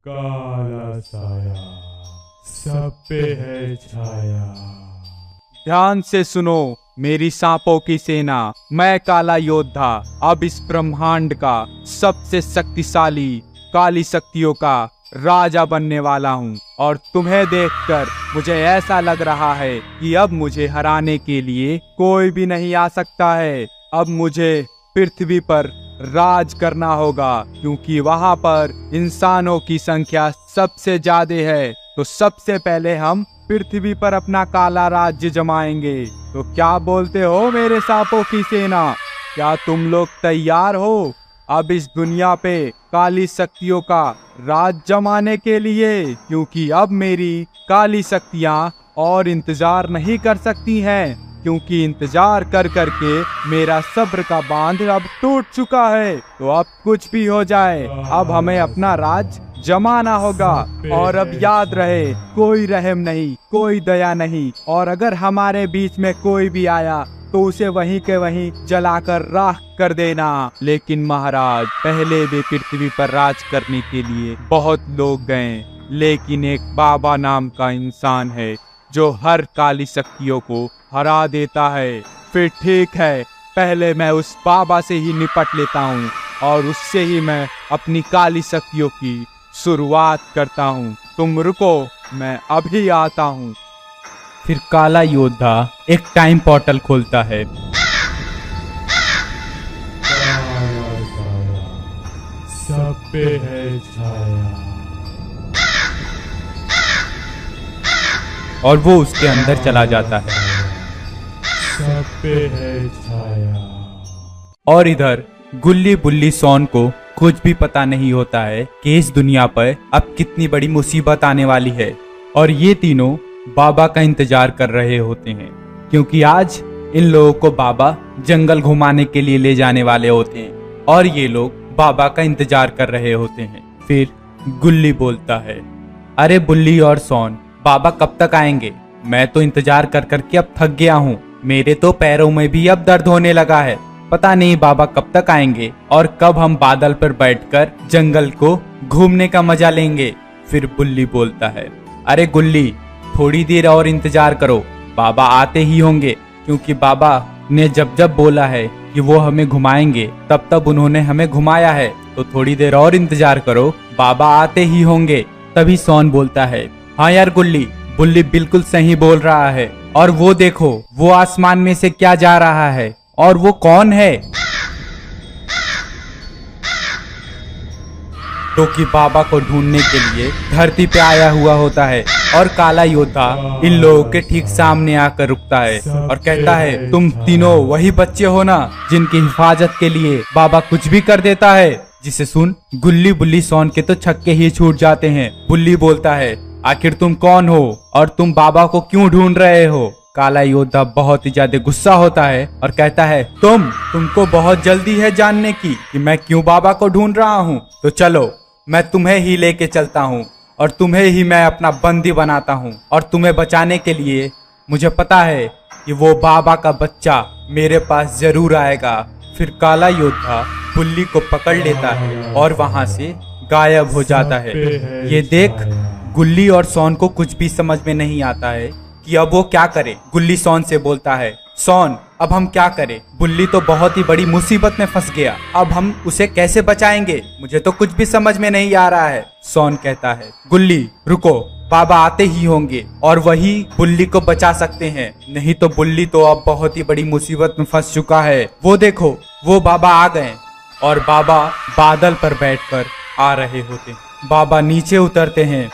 काला साया सब पे है छाया। ध्यान से सुनो मेरी सांपों की सेना। मैं काला योद्धा अब इस ब्रह्मांड का सबसे शक्तिशाली काली शक्तियों का राजा बनने वाला हूँ। और तुम्हें देखकर मुझे ऐसा लग रहा है कि अब मुझे हराने के लिए कोई भी नहीं आ सकता है। अब मुझे पृथ्वी पर राज करना होगा, क्योंकि वहां पर इंसानों की संख्या सबसे ज्यादा है। तो सबसे पहले हम पृथ्वी पर अपना काला राज्य जमाएंगे। तो क्या बोलते हो मेरे सांपों की सेना? क्या तुम लोग तैयार हो अब इस दुनिया पे काली शक्तियों का राज जमाने के लिए? क्योंकि अब मेरी काली शक्तियां और इंतजार नहीं कर सकती हैं, क्योंकि इंतजार कर करके मेरा सब्र का बांध अब टूट चुका है। तो अब कुछ भी हो जाए, अब हमें अपना राज जमाना होगा। और अब याद रहे, कोई रहम नहीं, कोई दया नहीं। और अगर हमारे बीच में कोई भी आया तो उसे वहीं के वहीं जलाकर राख कर देना। लेकिन महाराज, पहले भी पृथ्वी पर राज करने के लिए बहुत लोग गए, लेकिन एक बाबा नाम का इंसान है जो हर काली शक्तियों को हरा देता है। फिर ठीक है, पहले मैं उस बाबा से ही निपट लेता हूँ और उससे ही मैं अपनी काली शक्तियों की शुरुआत करता हूँ। तुम रुको, मैं अभी आता हूँ। फिर काला योद्धा एक टाइम पोर्टल खोलता है। काला साया सब पे है छाया। और वो उसके अंदर चला जाता है। सब पे है छाया। और इधर गुल्ली बुल्ली सोन को कुछ भी पता नहीं होता है कि इस दुनिया पर अब कितनी बड़ी मुसीबत आने वाली है। और ये तीनों बाबा का इंतजार कर रहे होते हैं, क्योंकि आज इन लोगों को बाबा जंगल घुमाने के लिए ले जाने वाले होते हैं और ये लोग बाबा का इंतजार कर रहे होते हैं। फिर गुल्ली बोलता है, अरे बुल्ली और सोन, बाबा कब तक आएंगे? मैं तो इंतजार कर करके अब थक गया हूँ। मेरे तो पैरों में भी अब दर्द होने लगा है। पता नहीं बाबा कब तक आएंगे और कब हम बादल पर बैठकर जंगल को घूमने का मजा लेंगे। फिर बुल्ली बोलता है, अरे गुल्ली, थोड़ी देर और इंतजार करो, बाबा आते ही होंगे। क्योंकि बाबा ने जब जब बोला है कि वो हमें घुमाएंगे, तब तब उन्होंने हमें घुमाया है। तो थोड़ी देर और इंतजार करो, बाबा आते ही होंगे। तभी सोन बोलता है, हाँ यार गुल्ली, बुल्ली बिल्कुल सही बोल रहा है। और वो देखो, वो आसमान में से क्या जा रहा है? और वो कौन है? जो कि बाबा को ढूंढने के लिए धरती पे आया हुआ होता है। और काला योद्धा इन लोगों के ठीक सामने आकर रुकता है और कहता है, तुम तीनों वही बच्चे हो ना जिनकी हिफाजत के लिए बाबा कुछ भी कर देता है? जिसे सुन गुल्ली बुल्ली सोन के तो छक्के ही छूट जाते हैं। बुल्ली बोलता है, आखिर तुम कौन हो और तुम बाबा को क्यों ढूंढ रहे हो? काला योद्धा बहुत ही ज्यादा गुस्सा होता है और कहता है, तुमको बहुत जल्दी है जानने की कि मैं क्यों बाबा को ढूंढ रहा हूँ। तो चलो, मैं तुम्हें ही लेके चलता हूँ और तुम्हें ही मैं अपना बंदी बनाता हूँ। और तुम्हें बचाने के लिए मुझे पता है कि वो बाबा का बच्चा मेरे पास जरूर आएगा। फिर काला योद्धा बुल्ली को पकड़ लेता है और वहां से गायब हो जाता है। ये देख गुल्ली और सोन को कुछ भी समझ में नहीं आता है कि अब वो क्या करे। गुल्ली सोन से बोलता है, सोन, अब हम क्या करें? बुल्ली तो बहुत ही बड़ी मुसीबत में फंस गया, अब हम उसे कैसे बचाएंगे? मुझे तो कुछ भी समझ में नहीं आ रहा है। सोन कहता है, गुल्ली रुको, बाबा आते ही होंगे और वही बुल्ली को बचा सकते हैं। नहीं तो बुल्ली तो अब बहुत ही बड़ी मुसीबत में फंस चुका है। वो देखो, वो बाबा आ गए और बाबा बादल पर बैठकर आ रहे होते। बाबा नीचे उतरते हैं।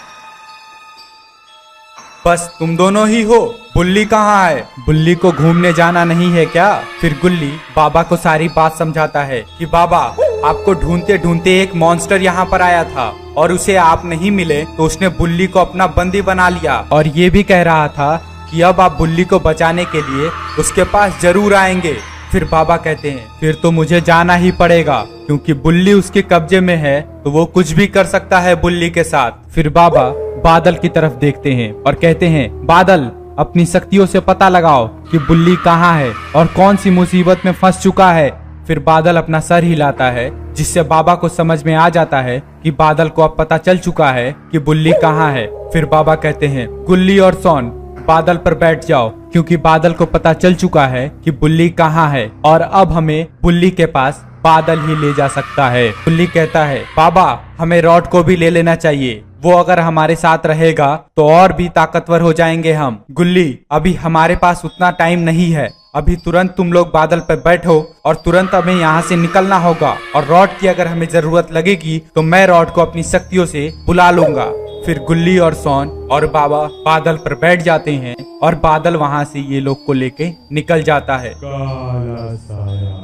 बस तुम दोनों ही हो? बुल्ली कहाँ है? बुल्ली को घूमने जाना नहीं है क्या? फिर गुल्ली बाबा को सारी बात समझाता है कि बाबा, आपको ढूंढते ढूंढते एक मॉन्स्टर यहाँ पर आया था और उसे आप नहीं मिले तो उसने बुल्ली को अपना बंदी बना लिया। और ये भी कह रहा था कि अब आप बुल्ली को बचाने के लिए उसके पास जरूर आएंगे। फिर बाबा कहते हैं, फिर तो मुझे जाना ही पड़ेगा, क्योंकि बुल्ली उसके कब्जे में है तो वो कुछ भी कर सकता है बुल्ली के साथ। फिर बाबा बादल की तरफ देखते हैं और कहते हैं, बादल, अपनी शक्तियों से पता लगाओ कि बुल्ली कहाँ है और कौन सी मुसीबत में फंस चुका है। फिर बादल अपना सर हिलाता है, जिससे बाबा को समझ में आ जाता है कि बादल को अब पता चल चुका है कि बुल्ली कहाँ है। फिर बाबा कहते हैं, गुल्ली और सोन बादल पर बैठ जाओ, क्योंकि बादल को पता चल चुका है कि बुल्ली कहाँ है और अब हमें बुल्ली के पास बादल ही ले जा सकता है। बुल्ली कहता है, बाबा हमें रॉड को भी ले लेना चाहिए, वो अगर हमारे साथ रहेगा तो और भी ताकतवर हो जाएंगे हम। गुल्ली, अभी हमारे पास उतना टाइम नहीं है, अभी तुरंत तुम लोग बादल पर बैठो और तुरंत हमें यहाँ से निकलना होगा, और रॉड की अगर हमें जरूरत लगेगी तो मैं रॉड को अपनी शक्तियों से बुला लूंगा। फिर गुल्ली और सोन और बाबा बादल पर बैठ जाते हैं और बादल वहाँ से ये लोग को लेके निकल जाता है। काला साया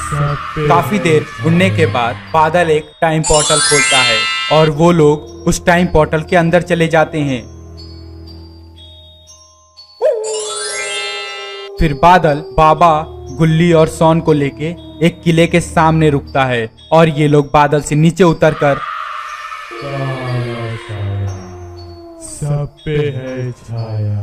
सब पे काफी देर उड़ने के बाद बादल एक टाइम पोर्टल खोलता है और वो लोग उस टाइम पोर्टल के अंदर चले जाते हैं। फिर बादल बाबा, गुल्ली और सोन को लेके एक किले के सामने रुकता है और ये लोग बादल से नीचे उतरकर काला साया सब पे है छाया।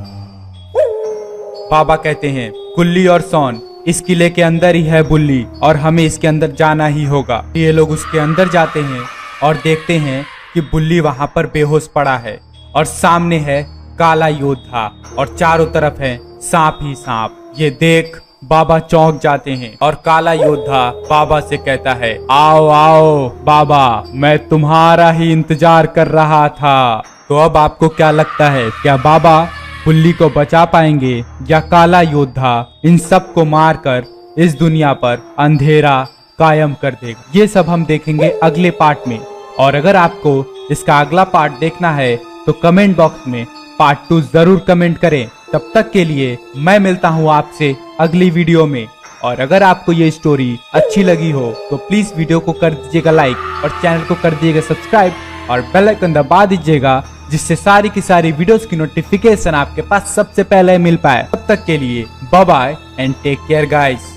बाबा कहते हैं, गुल्ली और सोन इस किले के अंदर ही है बुल्ली और हमें इसके अंदर जाना ही होगा। ये लोग उसके अंदर जाते हैं और देखते हैं कि बुल्ली वहां पर बेहोश पड़ा है और सामने है काला योद्धा और चारों तरफ है सांप ही सांप। ये देख बाबा चौंक जाते हैं और काला योद्धा बाबा से कहता है, आओ आओ बाबा, मैं तुम्हारा ही इंतजार कर रहा था। तो अब आपको क्या लगता है, क्या बाबा बुल्ली को बचा पाएंगे या काला योद्धा इन सब को मारकर इस दुनिया पर अंधेरा कायम कर देगा? ये सब हम देखेंगे अगले पार्ट में। और अगर आपको इसका अगला पार्ट देखना है तो कमेंट बॉक्स में पार्ट 2 जरूर कमेंट करें। तब तक के लिए मैं मिलता हूँ आपसे अगली वीडियो में। और अगर आपको ये स्टोरी अच्छी लगी हो तो प्लीज वीडियो को कर दीजिएगा लाइक और चैनल को कर दीजिएगा सब्सक्राइब और बेल आइकन दबा दीजिएगा, जिससे सारी की सारी वीडियोस की नोटिफिकेशन आपके पास सबसे पहले मिल पाए। तब तक के लिए bye bye and take care guys.